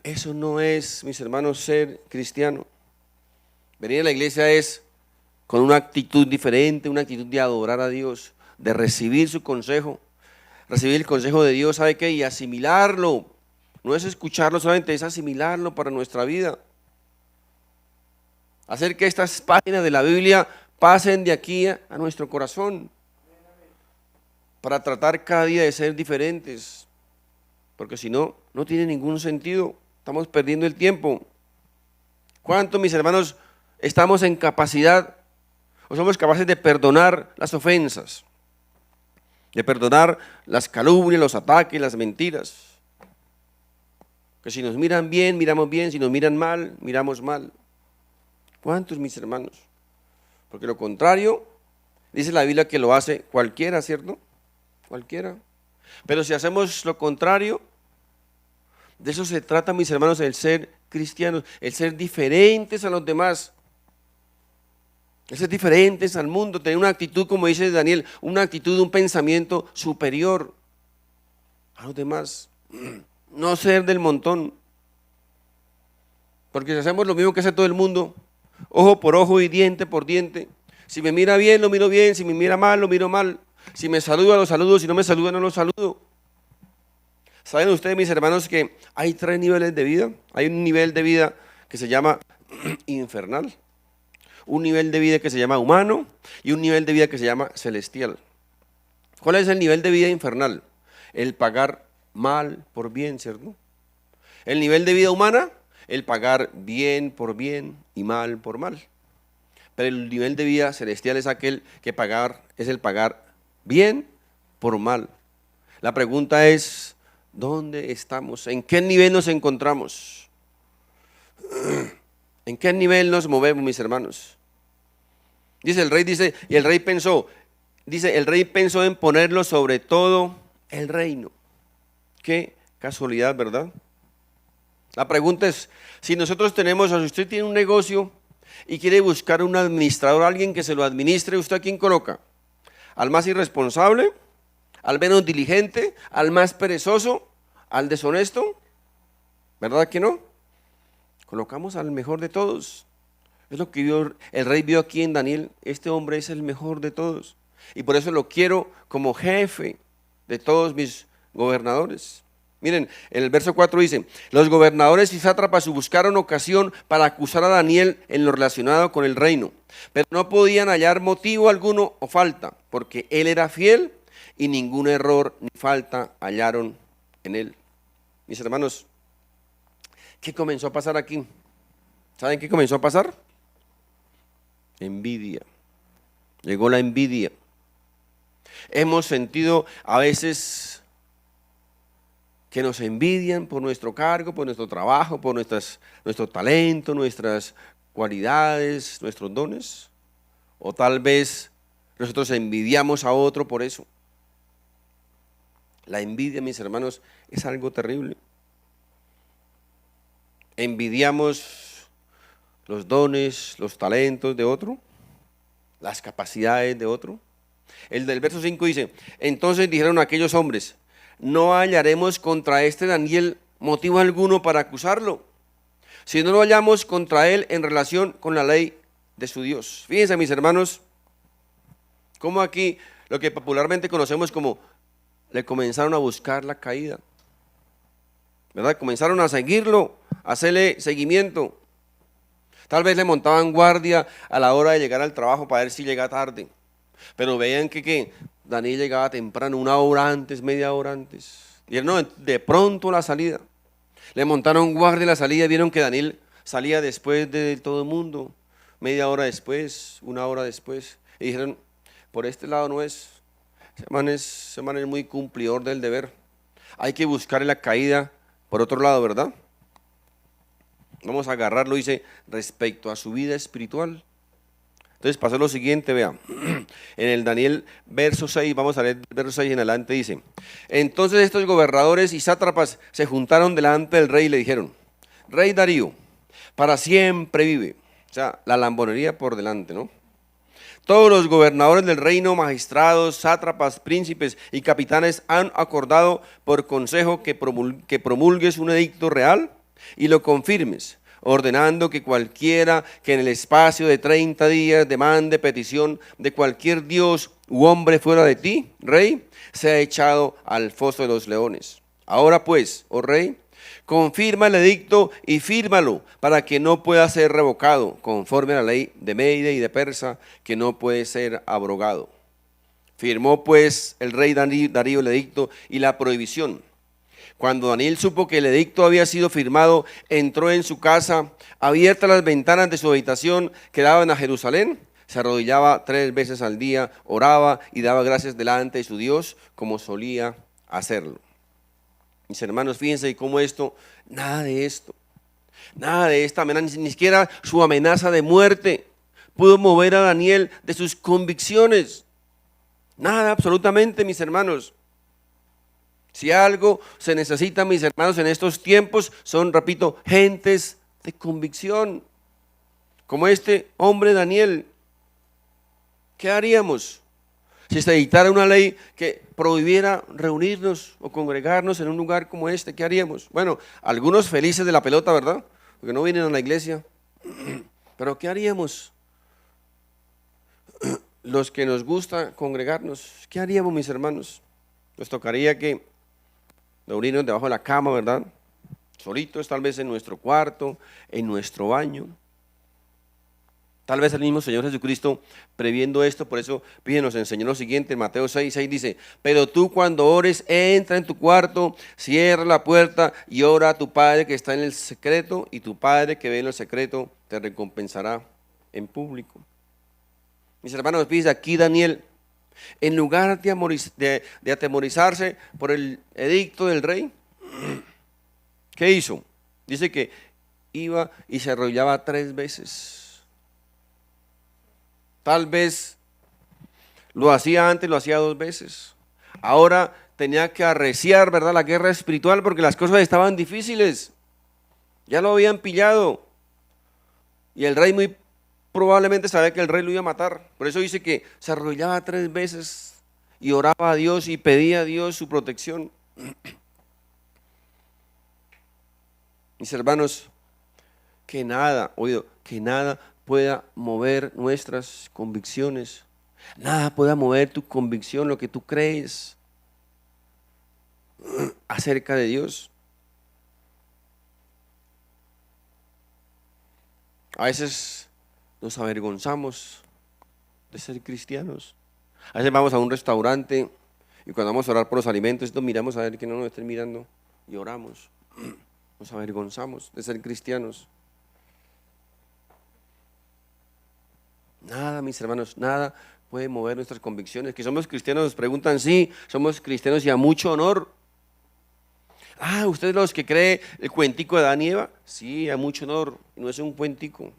Eso no es, mis hermanos, ser cristiano. Venir a la iglesia es con una actitud diferente, una actitud de adorar a Dios, de recibir su consejo, recibir el consejo de Dios, ¿sabe qué? Y asimilarlo. No es escucharlo solamente, es asimilarlo para nuestra vida. Hacer que estas páginas de la Biblia pasen de aquí a nuestro corazón, para tratar cada día de ser diferentes, porque si no, no tiene ningún sentido, estamos perdiendo el tiempo. ¿Cuántos, mis hermanos, estamos en capacidad o somos capaces de perdonar las ofensas, de perdonar las calumnias, los ataques, las mentiras? Que si nos miran bien, miramos bien, si nos miran mal, miramos mal. ¿Cuántos, mis hermanos? Porque lo contrario, dice la Biblia que lo hace cualquiera, ¿cierto? Cualquiera. Pero si hacemos lo contrario, de eso se trata, mis hermanos, el ser cristianos, el ser diferentes a los demás, el ser diferentes al mundo, tener una actitud, como dice Daniel, una actitud, un pensamiento superior a los demás, no ser del montón. Porque si hacemos lo mismo que hace todo el mundo, ojo por ojo y diente por diente, si me mira bien, lo miro bien, si me mira mal, lo miro mal, si me saluda, lo saludo, si no me saluda, no lo saludo. ¿Saben ustedes, mis hermanos, que hay 3 niveles de vida? Hay un nivel de vida que se llama infernal, un nivel de vida que se llama humano y un nivel de vida que se llama celestial. ¿Cuál es el nivel de vida infernal? El pagar mal por bien, ¿cierto? El nivel de vida humana, el pagar bien por bien y mal por mal. Pero el nivel de vida celestial es aquel que es el pagar bien por mal. La pregunta es, ¿dónde estamos? ¿En qué nivel nos encontramos? ¿En qué nivel nos movemos, mis hermanos? Y el rey pensó en ponerlo sobre todo el reino. Qué casualidad, ¿verdad? La pregunta es, si nosotros tenemos, o si usted tiene un negocio y quiere buscar un administrador, alguien que se lo administre, ¿usted a quién coloca? ¿Al más irresponsable? ¿Al menos diligente? ¿Al más perezoso? ¿Al deshonesto? ¿Verdad que no? Colocamos al mejor de todos. Es lo que el rey vio aquí en Daniel. Este hombre es el mejor de todos. Y por eso lo quiero como jefe de todos mis gobernadores. Miren, en el verso 4 dice, los gobernadores y sátrapas buscaron ocasión para acusar a Daniel en lo relacionado con el reino, pero no podían hallar motivo alguno o falta, porque él era fiel y ningún error ni falta hallaron en él. Mis hermanos, ¿qué comenzó a pasar aquí? ¿Saben qué comenzó a pasar? Envidia. Llegó la envidia. Hemos sentido a veces que nos envidian por nuestro cargo, por nuestro trabajo, por nuestro talento, nuestras cualidades, nuestros dones. O tal vez nosotros envidiamos a otro por eso. La envidia, mis hermanos, es algo terrible. Envidiamos los dones, los talentos de otro, las capacidades de otro. El del verso 5 dice, entonces dijeron aquellos hombres, no hallaremos contra este Daniel motivo alguno para acusarlo, si no lo hallamos contra él en relación con la ley de su Dios. Fíjense, mis hermanos, como aquí lo que popularmente conocemos como le comenzaron a buscar la caída, ¿verdad? Comenzaron a seguirlo, a hacerle seguimiento. Tal vez le montaban guardia a la hora de llegar al trabajo para ver si llega tarde, pero veían que Daniel llegaba temprano, 1 hora antes, media hora antes. Dijeron, no, de pronto la salida. Le montaron guardia a la salida, vieron que Daniel salía después de todo el mundo, media hora después, 1 hora después. Y dijeron, por este lado no es, ese man es muy cumplidor del deber. Hay que buscarle la caída por otro lado, ¿verdad? Vamos a agarrarlo, dice, respecto a su vida espiritual. Entonces pasó lo siguiente, vea, en el Daniel verso 6, vamos a leer el verso 6 en adelante, dice, entonces estos gobernadores y sátrapas se juntaron delante del rey y le dijeron, rey Darío, para siempre vive, o sea, la lambonería por delante, ¿no? Todos los gobernadores del reino, magistrados, sátrapas, príncipes y capitanes han acordado por consejo que promulgues un edicto real y lo confirmes, ordenando que cualquiera que en el espacio de 30 días demande petición de cualquier dios u hombre fuera de ti, rey, sea echado al foso de los leones. Ahora pues, oh rey, confirma el edicto y fírmalo para que no pueda ser revocado, conforme a la ley de Media y de Persa, que no puede ser abrogado. Firmó pues el rey Darío el edicto y la prohibición. Cuando Daniel supo que el edicto había sido firmado, entró en su casa, abiertas las ventanas de su habitación que daban a Jerusalén, se arrodillaba 3 veces al día, oraba y daba gracias delante de su Dios, como solía hacerlo. Mis hermanos, fíjense cómo nada de esta amenaza, ni siquiera su amenaza de muerte pudo mover a Daniel de sus convicciones. Nada, absolutamente, mis hermanos. Si algo se necesita, mis hermanos, en estos tiempos, son, repito, gentes de convicción, como este hombre Daniel. ¿Qué haríamos si se dictara una ley que prohibiera reunirnos o congregarnos en un lugar como este? ¿Qué haríamos? Bueno, algunos felices de la pelota, ¿verdad? Porque no vienen a la iglesia. Pero ¿qué haríamos? Los que nos gusta congregarnos, ¿qué haríamos, mis hermanos? Nos tocaría que reunirnos debajo de la cama, ¿verdad? Solitos, tal vez en nuestro cuarto, en nuestro baño. Tal vez el mismo Señor Jesucristo, previendo esto, por eso nos enseñó lo siguiente, en Mateo 6:6 dice: pero tú cuando ores, entra en tu cuarto, cierra la puerta y ora a tu Padre que está en el secreto, y tu Padre que ve en el secreto te recompensará en público. Mis hermanos, dice aquí Daniel, en lugar de atemorizarse por el edicto del rey, ¿qué hizo? Dice que iba y se arrodillaba 3 veces. Tal vez lo hacía antes, lo hacía 2 veces. Ahora tenía que arreciar, ¿verdad?, la guerra espiritual porque las cosas estaban difíciles. Ya lo habían pillado. Y el rey muy probablemente sabía que el rey lo iba a matar. Por eso dice que se arrodillaba 3 veces y oraba a Dios y pedía a Dios su protección. Mis hermanos, que nada pueda mover nuestras convicciones. Nada pueda mover tu convicción, lo que tú crees acerca de Dios. A veces nos avergonzamos de ser cristianos. A veces vamos a un restaurante y cuando vamos a orar por los alimentos, nos miramos a ver que no nos estén mirando y oramos. Nos avergonzamos de ser cristianos. Nada, mis hermanos, nada puede mover nuestras convicciones. Que somos cristianos, nos preguntan, sí, somos cristianos y a mucho honor. Ah, ¿ustedes los que creen el cuentico de Adán y Eva? Sí, a mucho honor, no es un cuentico,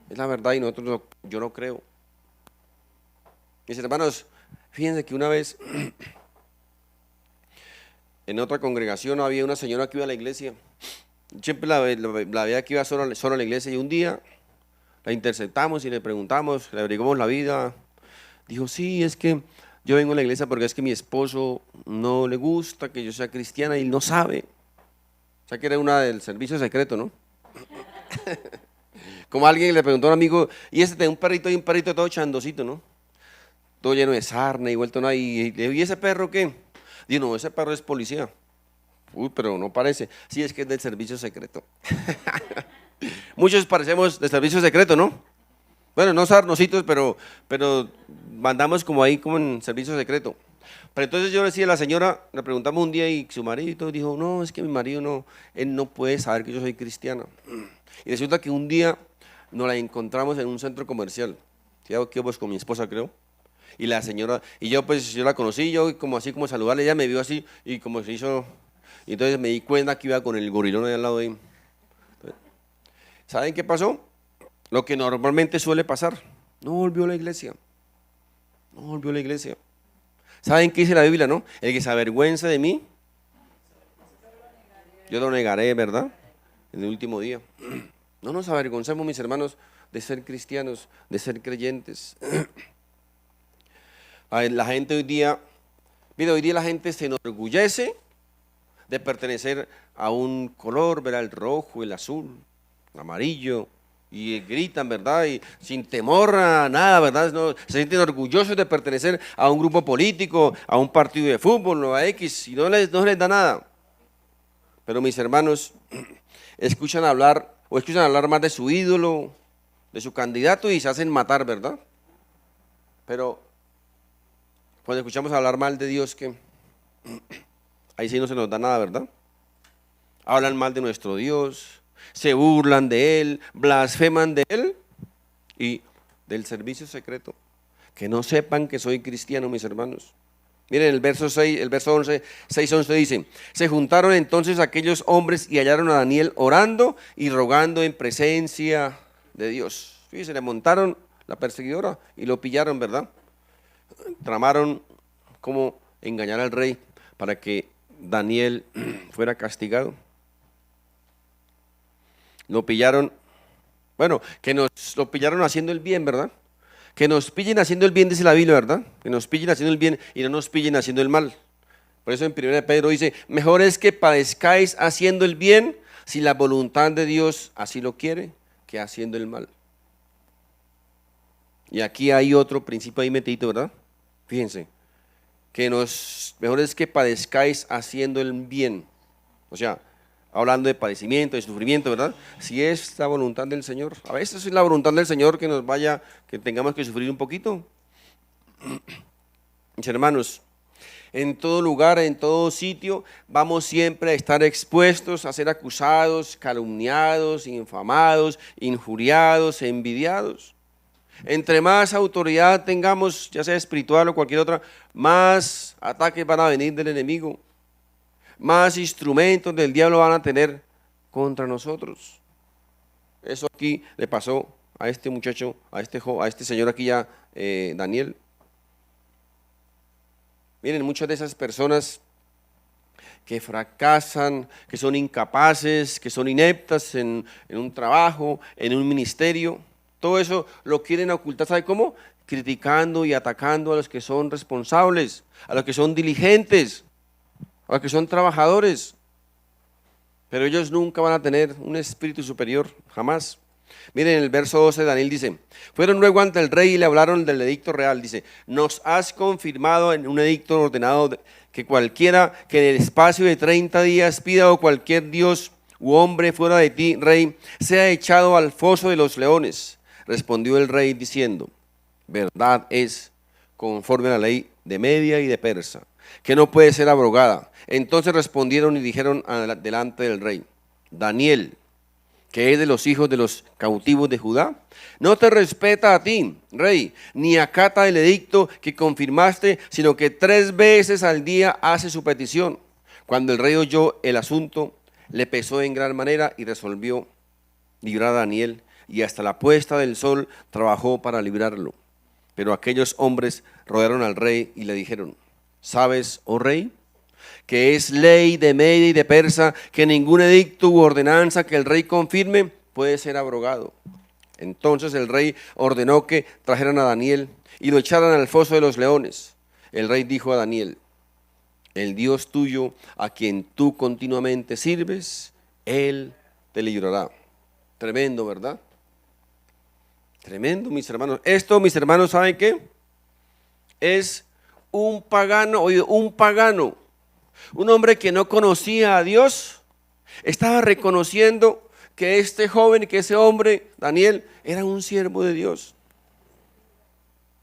es la verdad y nosotros yo no creo. Mis hermanos, fíjense que una vez en otra congregación había una señora que iba a la iglesia. Siempre la veía que iba solo a la iglesia y un día la interceptamos y le preguntamos, le averiguamos la vida. Dijo, sí, es que yo vengo a la iglesia porque es que mi esposo no le gusta que yo sea cristiana y él no sabe. O sea que era una del servicio secreto, ¿no? Como alguien le preguntó a un amigo, y ese tenía un perrito todo chandosito, ¿no? Todo lleno de sarna y vuelto nada. ¿Y ese perro qué? Dijo, no, ese perro es policía. Uy, pero no parece. Sí, es que es del servicio secreto. Muchos parecemos de servicio secreto, ¿no? Bueno, no sarnositos, pero mandamos como ahí, como en servicio secreto. Pero entonces yo le decía a la señora, le preguntamos un día y su marido dijo, no, es que mi marido no, él no puede saber que yo soy cristiana. Y resulta que un día nos la encontramos en un centro comercial. ¿Sí? Aquí pues con mi esposa, creo. Y la señora, y yo pues yo la conocí, yo como así como saludarle, ella me vio así y como se hizo, y entonces me di cuenta que iba con el gorilón ahí al lado de él. ¿Saben qué pasó? Lo que normalmente suele pasar, no volvió a la iglesia, no volvió a la iglesia. ¿Saben qué dice la Biblia, no? El que se avergüenza de mí, yo lo negaré, ¿verdad? En el último día. No nos avergoncemos, mis hermanos, de ser cristianos, de ser creyentes. La gente hoy día, mira, hoy día la gente se enorgullece de pertenecer a un color, ¿verdad? El rojo, el azul, el amarillo, y gritan, ¿verdad? Y sin temor a nada, ¿verdad? No, se sienten orgullosos de pertenecer a un grupo político, a un partido de fútbol, o a X, y no les da nada. Pero mis hermanos, escuchan hablar más de su ídolo, de su candidato y se hacen matar, ¿verdad? Pero cuando escuchamos hablar mal de Dios, que ahí sí no se nos da nada, ¿verdad? Hablan mal de nuestro Dios, se burlan de Él, blasfeman de Él y del servicio secreto. Que no sepan que soy cristiano, mis hermanos. Miren el verso 6, el verso 11, 6:11 dice, se juntaron entonces aquellos hombres y hallaron a Daniel orando y rogando en presencia de Dios. Fíjense, le montaron la perseguidora y lo pillaron, ¿verdad? Tramaron cómo engañar al rey para que Daniel fuera castigado. Lo pillaron, bueno, que nos lo pillaron haciendo el bien, ¿verdad? Que nos pillen haciendo el bien, dice la Biblia, ¿verdad? Que nos pillen haciendo el bien y no nos pillen haciendo el mal. Por eso en 1 Pedro dice, mejor es que padezcáis haciendo el bien, si la voluntad de Dios así lo quiere, que haciendo el mal. Y aquí hay otro principio ahí metidito, ¿verdad? Fíjense, que mejor es que padezcáis haciendo el bien. O sea, hablando de padecimiento, de sufrimiento, ¿verdad? Si es la voluntad del Señor. A veces es la voluntad del Señor que tengamos que sufrir un poquito. Mis hermanos, en todo lugar, en todo sitio, vamos siempre a estar expuestos a ser acusados, calumniados, infamados, injuriados, envidiados. Entre más autoridad tengamos, ya sea espiritual o cualquier otra, más ataques van a venir del enemigo, más instrumentos del diablo van a tener contra nosotros. Eso aquí le pasó a este muchacho, a este señor aquí ya, Daniel. Miren, muchas de esas personas que fracasan, que son incapaces, que son ineptas en un trabajo, en un ministerio, todo eso lo quieren ocultar, ¿sabe cómo? Criticando y atacando a los que son responsables, a los que son diligentes, a los que son trabajadores. Pero ellos nunca van a tener un espíritu superior, jamás. Miren, el verso 12 de Daniel dice, fueron luego ante el rey y le hablaron del edicto real. Dice, nos has confirmado en un edicto ordenado que cualquiera que en el espacio de 30 días pida o cualquier dios u hombre fuera de ti, rey, sea echado al foso de los leones. Respondió el rey diciendo, verdad es, conforme a la ley de Media y de Persa, que no puede ser abrogada. Entonces respondieron y dijeron delante del rey, Daniel, que es de los hijos de los cautivos de Judá, no te respeta a ti, rey, ni acata el edicto que confirmaste, sino que 3 veces al día hace su petición. Cuando el rey oyó el asunto, le pesó en gran manera y resolvió librar a Daniel, y hasta la puesta del sol trabajó para librarlo. Pero aquellos hombres rodearon al rey y le dijeron, ¿sabes, oh rey, que es ley de Media y de Persa que ningún edicto u ordenanza que el rey confirme puede ser abrogado? Entonces el rey ordenó que trajeran a Daniel y lo echaran al foso de los leones. El rey dijo a Daniel, el Dios tuyo a quien tú continuamente sirves, él te librará. Tremendo, ¿verdad? Tremendo, mis hermanos. Esto, mis hermanos, ¿saben qué? Es un pagano, oye, un pagano. Un hombre que no conocía a Dios, estaba reconociendo que este joven, que ese hombre, Daniel, era un siervo de Dios.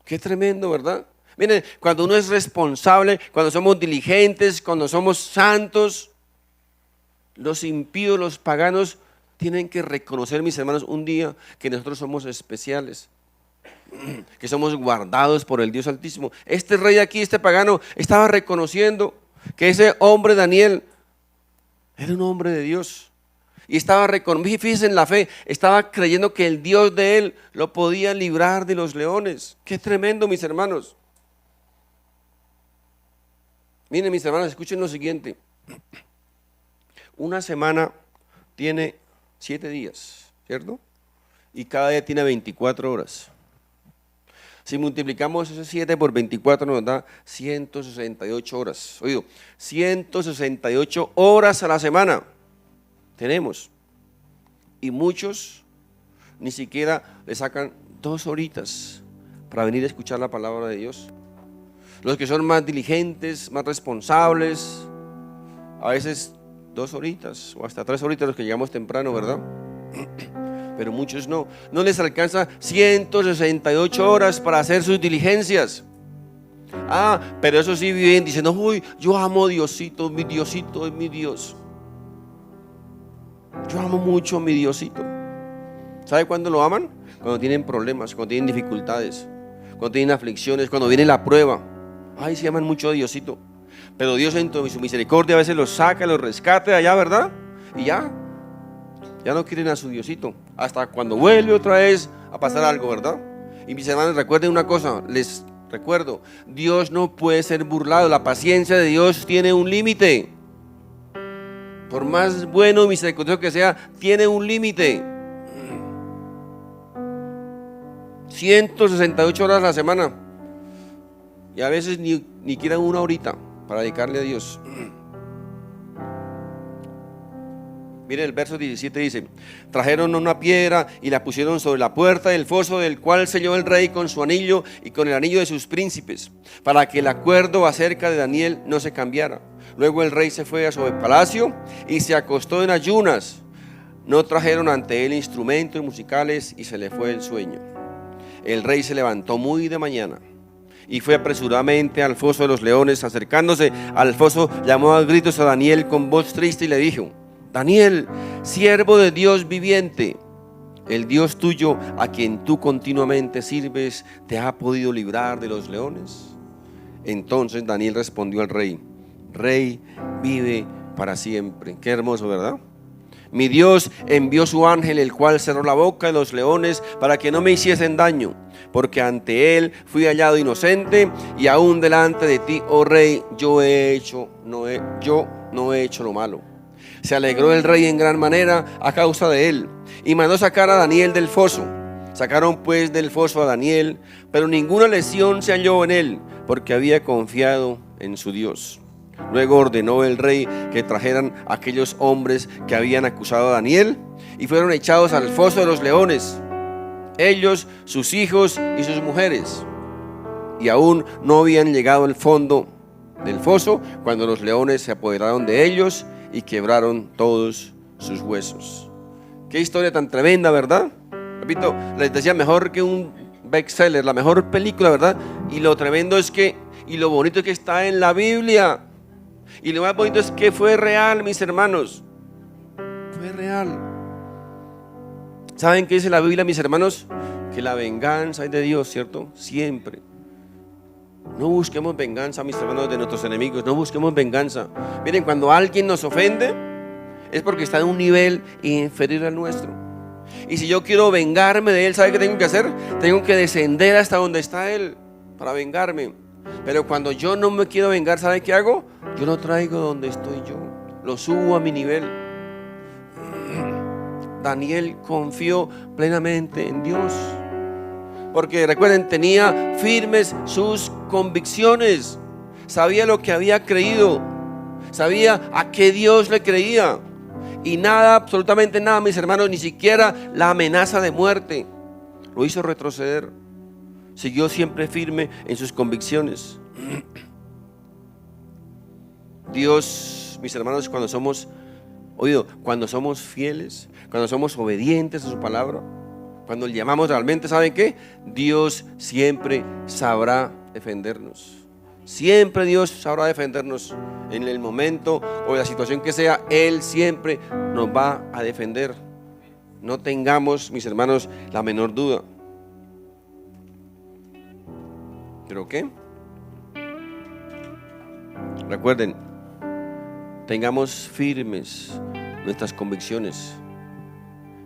Qué tremendo, ¿verdad? Miren, cuando uno es responsable, cuando somos diligentes, cuando somos santos, los impíos, los paganos, tienen que reconocer, mis hermanos, un día que nosotros somos especiales, que somos guardados por el Dios Altísimo. Este rey aquí, este pagano, estaba reconociendo que ese hombre Daniel era un hombre de Dios y estaba reconociendo, fíjense en la fe, estaba creyendo que el Dios de él lo podía librar de los leones. Qué tremendo, mis hermanos. Miren, mis hermanos, escuchen lo siguiente. Una semana tiene 7 días, ¿cierto? Y cada día tiene 24 horas. Si multiplicamos esos 7 por 24 nos da 168 horas. Oído, 168 horas a la semana tenemos. Y muchos ni siquiera le sacan 2 horitas para venir a escuchar la palabra de Dios. Los que son más diligentes, más responsables, a veces 2 horitas o hasta 3 horitas los que llegamos temprano, ¿verdad? Pero muchos no les alcanza 168 horas para hacer sus diligencias. Pero eso sí viven diciendo, uy, yo amo a Diosito es mi Dios. Yo amo mucho a mi Diosito. ¿Sabe cuándo lo aman? Cuando tienen problemas, cuando tienen dificultades, cuando tienen aflicciones, cuando viene la prueba. Ay, se aman mucho a Diosito. Pero Dios en su misericordia a veces los saca, los rescata de allá, ¿verdad? Y ya no quieren a su Diosito, hasta cuando vuelve otra vez a pasar algo, ¿verdad? Y mis hermanos, recuerden una cosa, les recuerdo, Dios no puede ser burlado, la paciencia de Dios tiene un límite. por más bueno y misericordioso que sea, tiene un límite. 168 horas a la semana. Y a veces ni siquiera una horita para dedicarle a Dios. Mire, el verso 17 dice: trajeron una piedra y la pusieron sobre la puerta del foso, del cual selló el rey con su anillo y con el anillo de sus príncipes, para que el acuerdo acerca de Daniel no se cambiara. Luego el rey se fue a su palacio y se acostó en ayunas. No trajeron ante él instrumentos musicales y se le fue el sueño. El rey se levantó muy de mañana y fue apresuradamente al foso de los leones. Acercándose al foso, llamó a gritos a Daniel con voz triste y le dijo: Daniel, siervo de Dios viviente, el Dios tuyo, a quien tú continuamente sirves, ¿te ha podido librar de los leones? Entonces Daniel respondió al rey: Rey, vive para siempre. Qué hermoso, ¿verdad? Mi Dios envió su ángel, el cual cerró la boca de los leones para que no me hiciesen daño, porque ante él fui hallado inocente, y aún delante de ti, oh rey, yo no he hecho lo malo. Se alegró el rey en gran manera a causa de él, y mandó sacar a Daniel del foso. Sacaron pues del foso a Daniel, pero ninguna lesión se halló en él, porque había confiado en su Dios. Luego ordenó el rey que trajeran a aquellos hombres que habían acusado a Daniel, y fueron echados al foso de los leones, ellos, sus hijos y sus mujeres. Y aún no habían llegado al fondo del foso cuando los leones se apoderaron de ellos y quebraron todos sus huesos. Qué historia tan tremenda, ¿verdad? Repito, les decía, mejor que un bestseller, la mejor película, ¿verdad? Y lo tremendo es que, y lo bonito es que está en la Biblia. Y lo más bonito es que fue real, mis hermanos. Fue real. ¿Saben qué dice la Biblia, mis hermanos? Que la venganza es de Dios, ¿cierto? Siempre. No busquemos venganza, mis hermanos, de nuestros enemigos. No busquemos venganza. Miren, cuando alguien nos ofende, es porque está en un nivel inferior al nuestro. Y si yo quiero vengarme de él, ¿sabe qué tengo que hacer? Tengo que descender hasta donde está él para vengarme. Pero cuando yo no me quiero vengar, ¿sabe qué hago? Yo lo traigo donde estoy yo, lo subo a mi nivel. Daniel confió plenamente en Dios, porque recuerden, tenía firmes sus convicciones, sabía lo que había creído, sabía a qué Dios le creía, y nada, absolutamente nada, mis hermanos, ni siquiera la amenaza de muerte lo hizo retroceder. Siguió siempre firme en sus convicciones. Dios, mis hermanos, cuando somos fieles, cuando somos obedientes a su palabra, cuando le llamamos realmente, ¿saben qué? Dios siempre sabrá defendernos. Siempre Dios sabrá defendernos en el momento o la situación que sea. Él siempre nos va a defender. No tengamos, mis hermanos, la menor duda. ¿Pero qué? Recuerden, tengamos firmes nuestras convicciones.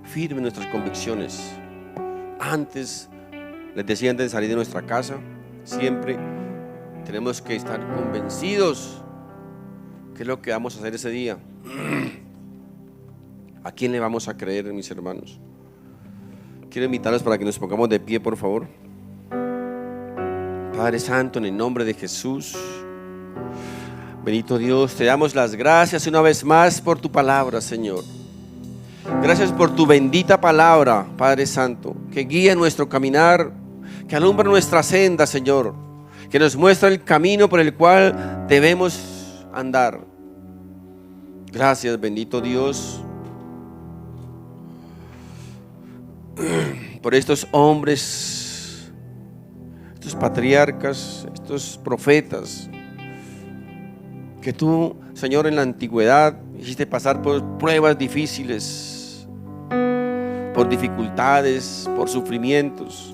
Firmes nuestras convicciones. Antes, les decía, antes de salir de nuestra casa, siempre tenemos que estar convencidos qué es lo que vamos a hacer ese día. ¿A quién le vamos a creer, mis hermanos? Quiero invitarlos para que nos pongamos de pie, por favor. Padre Santo, en el nombre de Jesús, bendito Dios, te damos las gracias una vez más por tu palabra, Señor. Gracias por tu bendita palabra, Padre Santo, que guía nuestro caminar, que alumbra nuestra senda, Señor, que nos muestra el camino por el cual debemos andar. Gracias, bendito Dios, por estos hombres, estos patriarcas, estos profetas, que tú, Señor, en la antigüedad hiciste pasar por pruebas difíciles, por dificultades, por sufrimientos,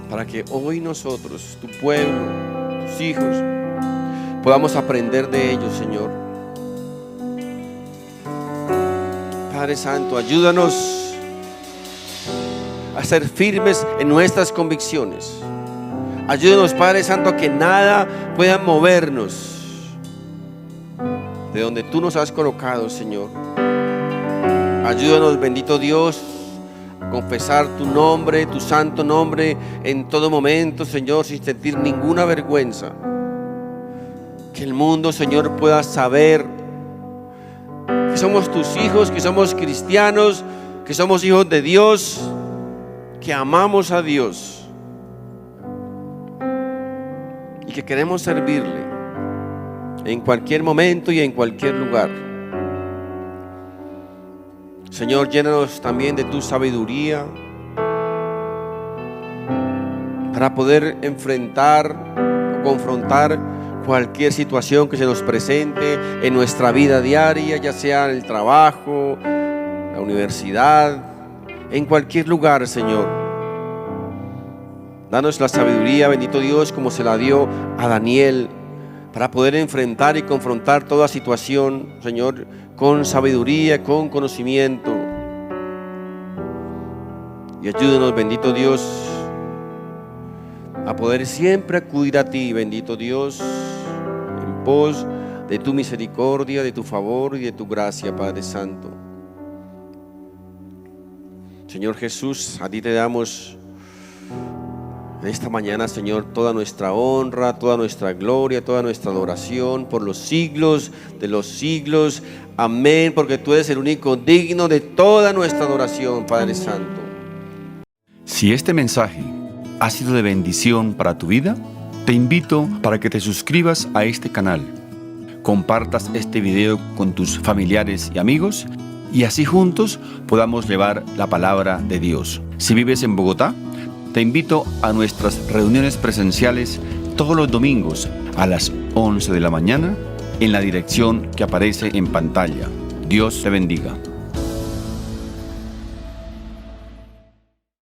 para que hoy nosotros, tu pueblo, tus hijos, podamos aprender de ellos, Señor. Padre Santo, ayúdanos a ser firmes en nuestras convicciones. Ayúdanos, Padre Santo, a que nada pueda movernos de donde tú nos has colocado, Señor. Ayúdanos, bendito Dios, a confesar tu nombre, tu santo nombre en todo momento, Señor, sin sentir ninguna vergüenza. Que el mundo, Señor, pueda saber que somos tus hijos, que somos cristianos, que somos hijos de Dios, que amamos a Dios y que queremos servirle en cualquier momento y en cualquier lugar. Señor, llénanos también de tu sabiduría para poder enfrentar o confrontar cualquier situación que se nos presente en nuestra vida diaria, ya sea en el trabajo, la universidad, en cualquier lugar, Señor. Danos la sabiduría, bendito Dios, como se la dio a Daniel, para poder enfrentar y confrontar toda situación, Señor, con sabiduría, con conocimiento. Y ayúdanos, bendito Dios, a poder siempre acudir a ti, bendito Dios, en pos de tu misericordia, de tu favor y de tu gracia, Padre Santo. Señor Jesús, a ti te damos en esta mañana, Señor, toda nuestra honra, toda nuestra gloria, toda nuestra adoración por los siglos de los siglos. Amén, porque tú eres el único digno de toda nuestra adoración, Padre Santo. Si este mensaje ha sido de bendición para tu vida, te invito para que te suscribas a este canal, compartas este video con tus familiares y amigos y así juntos podamos llevar la palabra de Dios. Si vives en Bogotá, te invito a nuestras reuniones presenciales todos los domingos a las 11 de la mañana en la dirección que aparece en pantalla. Dios te bendiga.